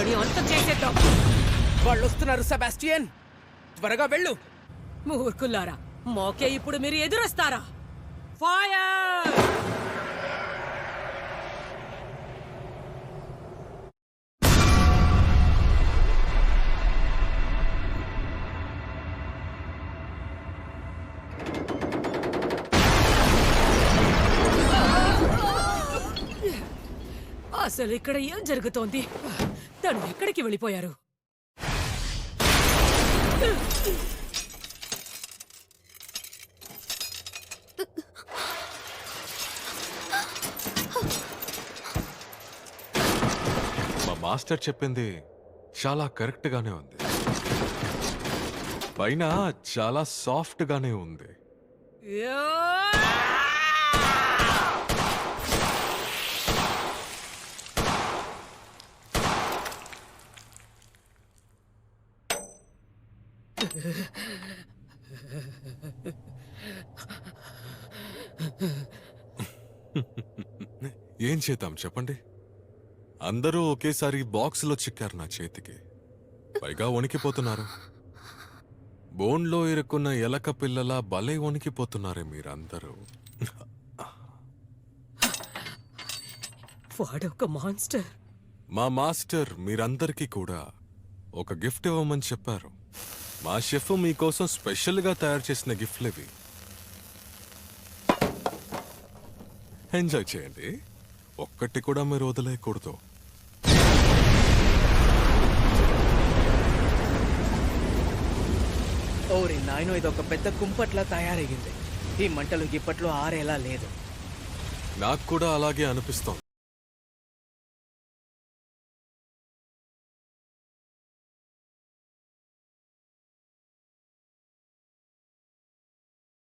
వాళ్ళని అంతం చేసేద్దాం. వాళ్ళు వస్తున్నారు సెబాస్టియన్, త్వరగా వెళ్ళు. మూర్ఖులారా, మోకే ఇప్పుడు మీరు ఎదురొస్తారా? ఫైర్! అసలు ఇక్కడ ఏం జరుగుతోంది? తను ఎక్కడికి వెళ్ళిపోయారు? మా మాస్టర్ చెప్పింది చాలా కరెక్ట్ గానే ఉంది. పైన చాలా సాఫ్ట్ గానే ఉంది. ఏం చేద్దాం చెప్పండి? అందరూ ఒకేసారి బాక్సులో చిక్కారు నా చేతికి. పైగా వణికిపోతున్నారు. బోన్లో ఇరుక్కున్న ఎలక పిల్లలా భలే వణికిపోతున్నారే మీరందరూ. వాడొక మాన్స్టర్. మా మాస్టర్ మీరందరికీ కూడా ఒక గిఫ్ట్ ఇవ్వమని చెప్పారు. మా షెఫ్ మీకోసం స్పెషల్గా తయారు చేసిన గిఫ్ట్లు ఇవి. ఎంజాయ్ చేయండి. ఒక్కటి కూడా మీరు వదిలేయకూడదు. ఓరి నాయనో, ఇది ఒక పెద్ద కుంపట్లా తయారయ్యింది. ఈ మంటలు ఇప్పట్లో ఆరేలా లేదు. నాకు కూడా అలాగే అనిపిస్తోంది.